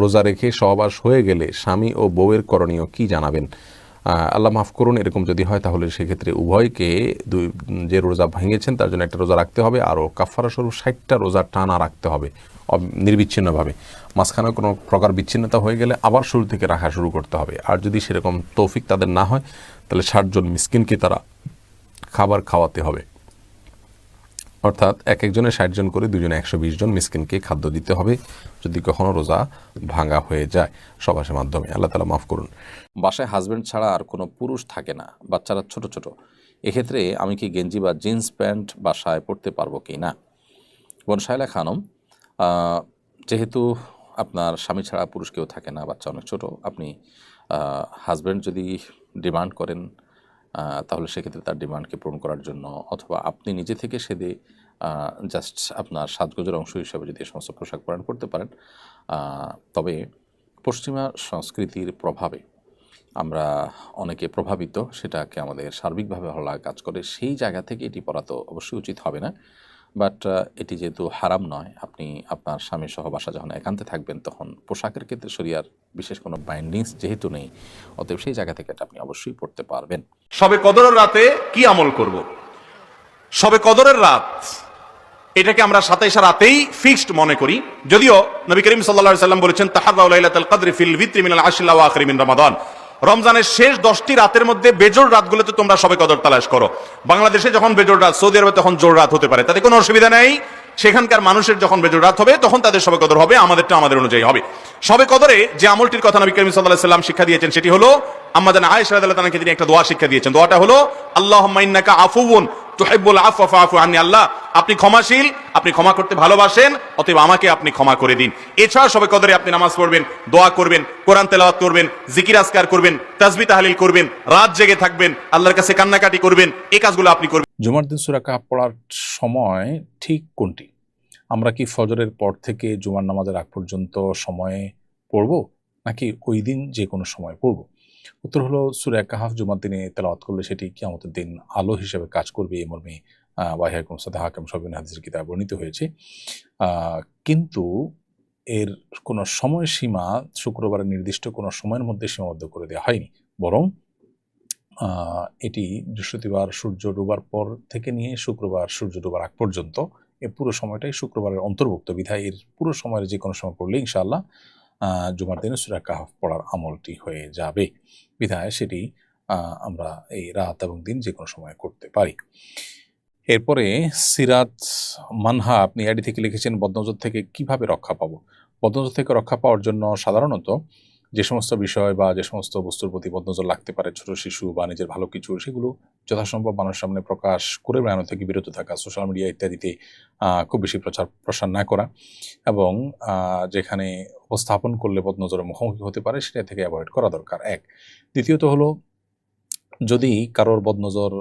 রোজা রেখে সহবাস হয়ে গেলে স্বামী ও বউয়ের করণীয় কি জানাবেন? আল্লাহ মাফ করুন, এরকম যদি হয় তাহলে সেক্ষেত্রে উভয়কে যে রোজা ভেঙেছেন তার জন্য একটা রোজা রাখতে হবে, আরও কাফারা স্বরূপ 60টা রোজা টানা রাখতে হবে নির্বিচ্ছিন্নভাবে। মাঝখানে কোনো প্রকার বিচ্ছিন্নতা হয়ে গেলে আবার শুরু থেকে রাখা শুরু করতে হবে। আর যদি সেরকম তৌফিক তাদের না হয় তাহলে 60 জন মিসকিনকে তারা খাবার খাওয়াতে হবে, অর্থাৎ এক একজনের 60 জন করে, দুজনে 120 জন মিসকিনকে খাদ্য দিতে হবে যদি কখনো রোজা ভাঙা হয়ে যায় সবাসের মাধ্যমে। আল্লাহ তাআলা মাফ করুন। বাসায় হাজব্যান্ড ছাড়া আর কোনো পুরুষ থাকে না, বাচ্চারা ছোট ছোট, এক্ষেত্রে আমি কি গেঞ্জি বা জিন্স প্যান্ট বাসায় পরতে পারবো কি না? বোন শায়লা খানম, যেহেতু আপনার স্বামী ছাড়া পুরুষ কেউ থাকে না, বাচ্চা অনেক ছোট, আপনি হাজব্যান্ড যদি ডিমান্ড করেন তাহলে সেক্ষেত্রে তার ডিমান্ডকে পূরণ করার জন্য, অথবা আপনি নিজে থেকে সেদে জাস্ট আপনার সাজগোজের অংশ হিসাবে যদি এই সমস্ত পোশাক পরিধান করতে পারেন। তবে পশ্চিমা সংস্কৃতির প্রভাবে আমরা অনেকে প্রভাবিত, সেটাকে আমাদের সার্বিকভাবে ভালো লাগা কাজ করে, সেই জায়গা থেকে এটি পরা তো অবশ্যই উচিত হবে না। বাট এটি যেহেতু হারাম নয়, আপনি আপনার স্বামী সহ বাসা যখন একান্তে থাকবেন তখন পোশাকের ক্ষেত্রে শরিয়ার বিশেষ কোনো বাইন্ডিংস যেহেতু নেই, অতএব সেই জায়গা থেকে এটা আপনি অবশ্যই পড়তে পারবেন। শবে কদরের রাতে কি আমল করব? শবে কদরের রাত এটাকে আমরা 27 রাতেই ফিক্সড মনে করি, যদিও নবী করিম সাল্লাল্লাহু আলাইহি সাল্লাম বলেছেন তাহাররাউ লাইলাতুল কদরি ফিল ভিত্রি মিনাল আশরিল আওয়াখির মিন রমাদান। রমজানের শেষ 10টি রাতের মধ্যে বেজোড় রাতগুলোতে তোমরা শবে কদর তালাশ করো। বাংলাদেশে যখন বেজোড় রাত, সৌদি আরবে তখন জোড় রাত হতে পারে, তাতে কোনো অসুবিধা নেই। সেখানকার মানুষের যখন বেজোড় রাত হবে তখন তাদের শবে কদর হবে, আমাদেরটা আমাদের অনুযায়ী হবে। শবে কদরে যে আমলটির কথা নবী করিম সাল্লাল্লাহু আলাইহি সাল্লাম শিক্ষা দিয়েছেন সেটি হলো, আম্মা জান আয়েশা রাদিয়াল্লাহু তাআলাকে তিনি একটা দোয়া শিক্ষা দিয়েছেন। দোয়াটা হলো আল্লাহুম্মা ইন্নাকা আফুউন তুহিব্বুল আফওয়া ফাআফু আননি। আল্লাহ, আপনি ক্ষমাশীল, আপনি ক্ষমা করতে ভালোবাসেন, অতএব আমাকে আপনি ক্ষমা করে দিন। এছাড়া শবে কদরে আপনি নামাজ পড়বেন, দোয়া করবেন, কোরআন তেলাওয়াত করবেন, জিকির আজকার করবেন, তাসবিহ তাহলিল করবেন, রাত জেগে থাকবেন, আল্লাহর কাছে কান্নাকাটি করবেন, এই কাজগুলো আপনি করবেন। জুমার দিন সূরা কাহফ পড়ার সময় ঠিক কোনটি? আমরা কি ফজরের পর থেকে জুমার নামাজের আগ পর্যন্ত সময়ে পড়ব, নাকি ওই দিন যে কোনো সময় পড়ব? উত্তর হলো, সূরা কাহফ জুমার দিনে তেলাওয়াত করলে সেটি কিয়ামতের দিন আলো হিসেবে কাজ করবে, এই মর্মে ওয়াহিয়াকুম সাদা হাকিম সবিন হাদিসের কিতাবে বর্ণিত হয়েছে। কিন্তু এর কোনো সময়সীমা শুক্রবারের নির্দিষ্ট কোনো সময়ের মধ্যে সীমাবদ্ধ করে দেওয়া হয়নি, বরং এটি বৃহস্পতিবার সূর্য ডোবার পর থেকে নিয়ে শুক্রবার সূর্য ডোবার আগ পর্যন্ত এই পুরো সময়টাই শুক্রবারের অন্তর্ভুক্ত। বিধায় এর পুরো সময়ের যে কোনো সময় পড়লে ইনশাআল্লাহ জুমার দিনে সূরা কাহফ পড়ার আমলটি হয়ে যাবে। বিধায় সেটি আমরা এই রাত এবং দিন যে কোনো সময় করতে পারি। এরপরে সিরাত মানহা আপনি আইডি থেকে লিখেছেন, বদনজর থেকে কিভাবে রক্ষা পাবো? বদনজর থেকে রক্ষা পাওয়ার জন্য সাধারণত যে সমস্ত বিষয় বা যে সমস্ত বস্তুর প্রতি বদনজর লাগতে পারে, ছোট শিশু বা নিজের ভালো কিছু, সেগুলো যথাসম্ভব মানুষের সামনে প্রকাশ করে বেড়ানো থেকে বিরত থাকা, সোশ্যাল মিডিয়া ইত্যাদিতে খুব বেশি প্রচার প্রসার না করা, এবং যেখানে উপস্থাপন করলে বদনজরের মুখোমুখি হতে পারে সেটা থেকে অ্যাভয়েড করা দরকার, এক। দ্বিতীয়ত হলো, যদি কারোর বদনজর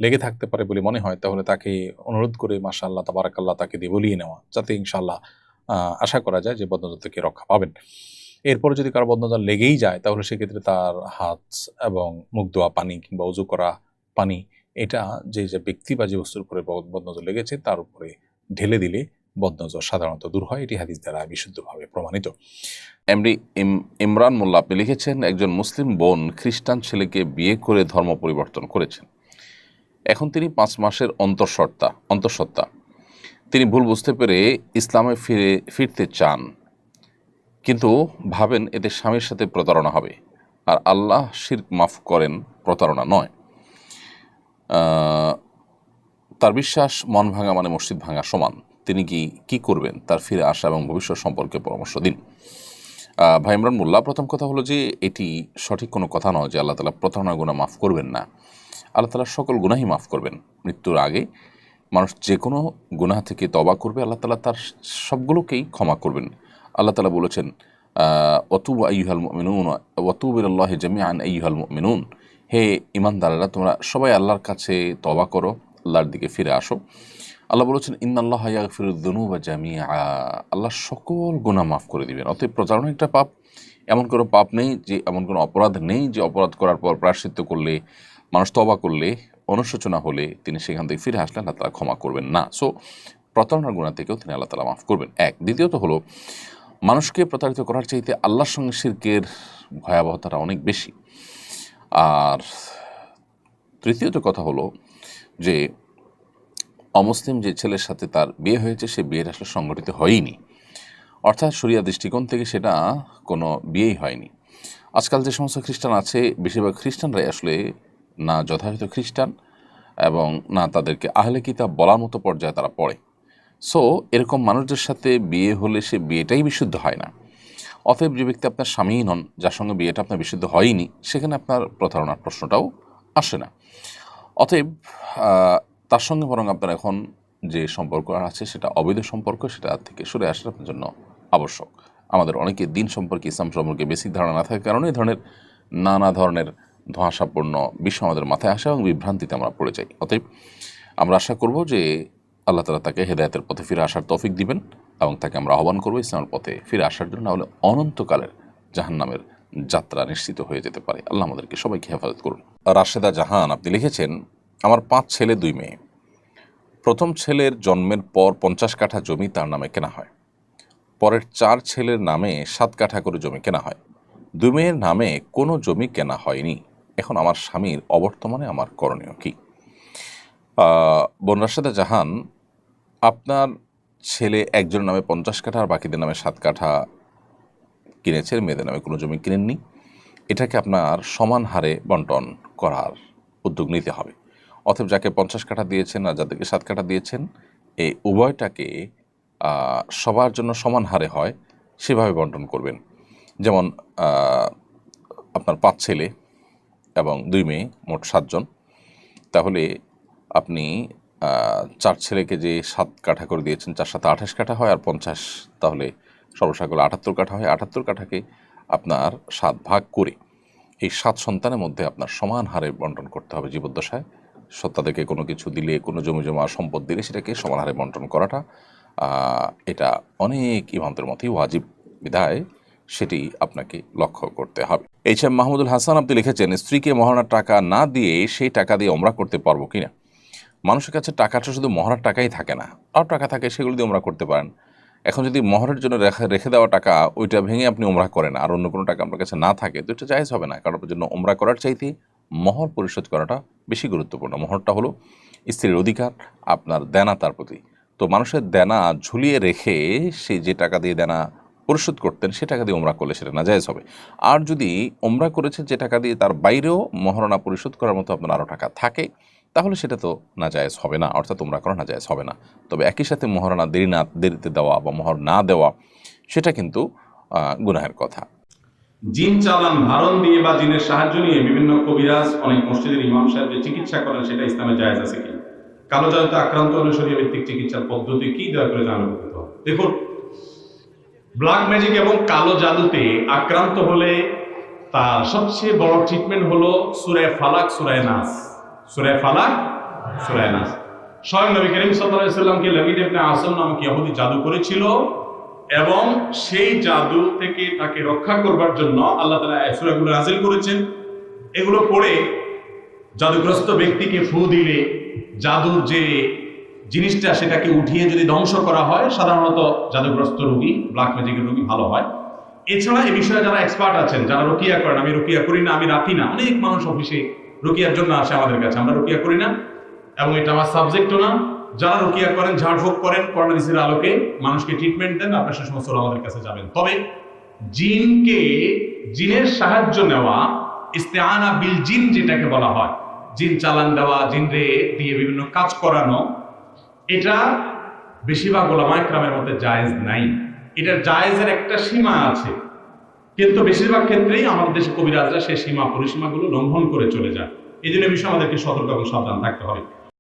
লেগে থাকতে পারে বলে মনে হয় তাহলে তাকে অনুরোধ করে মাশাআল্লাহ তাবারাকাল্লাহ তাকে দিয়ে বলিয়ে নেওয়া, যাতে ইনশাআল্লাহ আশা করা যায় যে বদনজর থেকে রক্ষা পাবেন। এরপরে যদি কারো বদনজর লেগেই যায় তাহলে সেক্ষেত্রে তার হাত এবং মুখ ধোয়া পানি কিংবা উজু করা পানি, এটা যে ব্যক্তি বা যে বস্তুর উপরে বদনজর লেগেছে তার উপরে ঢেলে দিলে বদনজর সাধারণত দূর হয়। এটি হাদিস দ্বারা বিশুদ্ধভাবে প্রমাণিত। এমডি ইমরান মোল্লা আপনি লিখেছেন, একজন মুসলিম বোন খ্রিস্টান ছেলেকে বিয়ে করে ধর্ম পরিবর্তন করেছেন। এখন তিনি 5 মাসের অন্তঃসত্ত্বা। তিনি ভুল বুঝতে পেরে ইসলামে ফিরতে চান, কিন্তু ভাবেন এতে স্বামীর সাথে প্রতারণা হবে, আর আল্লাহ শিরক মাফ করেন, প্রতারণা নয়। তার বিশ্বাস মন ভাঙা মানে মসজিদ ভাঙা সমান। তিনি কি করবেন? তার ফিরে আসা এবং ভবিষ্যৎ সম্পর্কে পরামর্শ দিন। ভাই ইমরান মোল্লা, প্রথম কথা হলো যে এটি সঠিক কোনো কথা নয় যে আল্লাহ তাআলা প্রতারণার গুনাহ মাফ করবেন না। আল্লাহ তাআলা সকল গুনাহই মাফ করবেন। মৃত্যুর আগে মানুষ যে কোনো গুনাহ থেকে তওবা করবে, আল্লাহ তাআলা তার সবগুলোকেই ক্ষমা করবেন। আল্লাহ তাআলা বলেছেন, ওয়াতুবু আইয়ুহাল মুমিনুন ওয়াতুবু ইলাল্লাহি জামিআন আইয়ুহাল মুমিনুন, হে ঈমানদারেরা তোমরা সবাই আল্লাহর কাছে তওবা করো, আল্লাহর দিকে ফিরে আসো। আল্লাহ বলেছেন, ইন্নাল্লাহা ইয়াগফিরুয যুনুবা জামিআ, আল্লাহ সকল গুনাহ মাফ করে দিবেন। অতএব প্রতারণা একটা পাপ, এমন কোনো পাপ নেই, যে এমন কোনো অপরাধ নেই যে অপরাধ করার পর প্রায়শ্চিত্ত করলে, মানুষ তওবা করলে, অনুশোচনা হলে তিনি সেখান থেকে ফিরে আসলে আল্লাহ তাআলা ক্ষমা করবেন না। সো প্রতারণার গুনাহ থেকেও তিনি আল্লাহ তাআলা মাফ করবেন, এক। দ্বিতীয়ত হলো, মানুষকে প্রতারিত করার চাইতে আল্লাহর সঙ্গে শিরকের ভয়াবহতাটা অনেক বেশি। আর তৃতীয়ত কথা হলো যে অমুসলিম যে ছেলের সাথে তার বিয়ে হয়েছে সে বিয়েটা আসলে সংগঠিত হয়নি, অর্থাৎ শরিয়া দৃষ্টিকোণ থেকে সেটা কোনো বিয়েই হয়নি। আজকাল যে সমস্ত খ্রিস্টান আছে বেশিরভাগ খ্রিস্টানরাই আসলে না যথাযথ খ্রিস্টান এবং না তাদেরকে আহলে কিতাব বলার মতো পর্যায়ে তারা পড়ে। সো এরকম মানুষদের সাথে বিয়ে হলে সে বিয়েটাই বিশুদ্ধ হয় না। অতএব যে ব্যক্তি আপনার স্বামী নন, যার সঙ্গে বিয়েটা আপনার বিশুদ্ধ হয়নি, সেখানে আপনার প্রতারণার প্রশ্নটাও আসে না। অতএব তার সঙ্গে বরং আপনার এখন যে সম্পর্ক আছে সেটা অবৈধ সম্পর্ক, সেটা থেকে সরে আসার আপনার জন্য আবশ্যক। আমাদের অনেকে দিন সম্পর্কে, ইসলাম সম্পর্কে বেসিক ধারণা না থাকার কারণে এই ধরনের নানা ধরনের ধোঁয়াশাপূর্ণ বিষয় আমাদের মাথায় আসে এবং বিভ্রান্তিতে আমরা পড়ে যাই। অতএব আমরা আশা করব যে আল্লাহ তাআলা তাকে হেদায়েতের পথে ফিরে আসার তৌফিক দিবেন এবং তাকে আমরা আহ্বান করবো ইসলামের পথে ফিরে আসার জন্য, না হলে অনন্তকালের জাহান্নামের যাত্রা নিশ্চিত হয়ে যেতে পারে। আল্লাহ আমাদেরকে সবাইকে হেফাজত করুন। রাশেদা জাহান আপনি লিখেছেন, আমার 5 ছেলে 2 মেয়ে। প্রথম ছেলের জন্মের পর 50 কাঠা জমি তার নামে কেনা হয়, পরের 4 ছেলের নামে 7 কাঠা করে জমি কেনা হয়, 2 মেয়ের নামে কোনো জমি কেনা হয়নি। এখন আমার স্বামীর অবর্তমানে আমার করণীয় কি? বোন রাশেদা জাহান, আপনার ছেলে একজনের নামে 50 কাঠা আর বাকিদের নামে 7 কাঠা কিনেছেন, মেয়েদের নামে কোনো জমি কিনেননি। এটাকে আপনার সমান হারে বন্টন করার উদ্যোগ নিতে হবে। অতএব যাকে 50 কাঠা দিয়েছেন আর যাদেরকে 7 কাঠা দিয়েছেন, এই উভয়টাকে সবার জন্য সমান হারে হয় সেভাবে বন্টন করবেন। যেমন আপনার 5 ছেলে এবং 2 মেয়ে, মোট 7 জন। তাহলে আপনি 4 ছেলেকে যে 7 কাঠা করে দিয়েছেন, 4 7 28 কাঠা হয়, আর 50 তাহলে সর্বসাকলে 78 কাঠা হয়। 78 কাঠাকে আপনার 7 ভাগ করে এই 7 সন্তানের মধ্যে আপনার সমান হারে বন্টন করতে হবে জীবদ্দশায়। তাদেরকে কোনো কিছু দিলে, কোনো জমি জমা সম্পদ দিলে সেটাকে সমান হারে বন্টন করাটা এটা অনেক ইমামদের মতোই ওয়াজিব, বিধায় সেটি আপনাকে লক্ষ্য করতে হবে। এইচ.এম. মাহমুদুল হাসান আপনি লিখেছেন, স্ত্রীকে মহারণার টাকা না দিয়ে সেই টাকা দিয়ে ওমরা করতে পারবো কিনা? মানুষের কাছে টাকাটা শুধু মহারার টাকাই থাকে না, আর টাকা থাকে, সেগুলো দিয়ে ওমরা করতে পারেন। এখন যদি মহরের জন্য রেখে দেওয়া টাকা ওইটা ভেঙে আপনি ওমরা করেন আর অন্য কোনো টাকা আপনার কাছে না থাকে, তো এটা জায়েজ হবে না। কারণ আপনার জন্য ওমরা করার চাইতে মহর পরিশোধ করাটা বেশি গুরুত্বপূর্ণ। মহরটা হলো স্ত্রীর অধিকার, আপনার দেনা তার প্রতি। তো মানুষের দেনা ঝুলিয়ে রেখে সে যে টাকা দিয়ে দেনা পরিশোধ করতেন সে টাকা দিয়ে ওমরা করলে সেটা নাজায়েজ হবে। আর যদি ওমরা করেছে যে টাকা দিয়ে তার বাইরেও মহারণা পরিশোধ করার মতো আপনার আরও টাকা থাকে, তাহলে সেটা তো নাজায়েজ হবে না, অর্থাৎ ওমরা করা নাজায়েজ হবে না। তবে একই সাথে মহারণা দেরিতে দেওয়া বা মহর না দেওয়া সেটা কিন্তু গুনাহের কথা। জিন চালান, ধারণ দিয়ে বা জিনের সাহায্য নিয়ে বিভিন্ন কবিরাজ, অনেক মসজিদের ইমাম সাহেব যে চিকিৎসা করেন সেটা ইসলামে জায়েজ আছে কি? কালো জাদুতে আক্রান্ত হলে শরীয় ভিত্তিক চিকিৎসার পদ্ধতি কি, দয়া করে জানানো করতে হবে। দেখুন, ব্ল্যাক ম্যাজিক এবং কালো জাদুতে আক্রান্ত হলে তার সবচেয়ে বড় ট্রিটমেন্ট হলো সূরা ফালাক, সূরা নাস। সূরা ফালাক, সূরা নাস। স্বয়ং নবী করিম সাল্লাল্লাহু আলাইহি সাল্লামকে লাবিদ ইবনে আসম নামক ইহুদি জাদু করেছিল এবং সেই জাদু থেকে তাকে রক্ষা করবার জন্য আল্লাহ তাআলা এই সূরাগুলো নাযিল করেছেন। এগুলো পড়ে জাদুগ্রস্ত ব্যক্তিকে ফু দিলে জাদুর যে জিনিসটা সেটাকে উঠিয়ে যদি ধ্বংস করা হয়, সাধারণত জাদুগ্রস্ত রোগী, ব্ল্যাক ম্যাজিকের রোগী ভালো হয়। এছাড়া এই বিষয়ে যারা এক্সপার্ট আছেন, যারা রুকিয়া করেন, আমি রুকিয়া করি না, আমি রাখি না, অনেক মানুষ অফিসে রুকিয়ার জন্য আসে আমাদের কাছে, আমরা রুকিয়া করি না এবং এটা আমার সাবজেক্টও না। যারা রুকিয়া করেন, ঝাড়ফুঁক করেন, কোরআন হাদিসের আলোকে মানুষকে ট্রিটমেন্ট দেন, আপনার সে সমস্ত আমাদের কাছে যাবেন। তবে জিনের সাহায্য নেওয়া, ইস্তেআনা বিল জিন যেটাকে বলা হয়, জিন চালান দেওয়া, জিনরে দিয়ে বিভিন্ন কাজ করানো, এটা বেশিরভাগ ওলামা ইকরামের মধ্যে জায়েজ নাই। এটার জায়েজের একটা সীমা আছে, কিন্তু বেশিরভাগ ক্ষেত্রেই আমাদের দেশে কবিরাজরা সেই সীমা পরিসীমাগুলো লঙ্ঘন করে চলে যায়। এই জন্য বিষয়ে আমাদেরকে সতর্ক এবং সাবধান থাকতে হবে।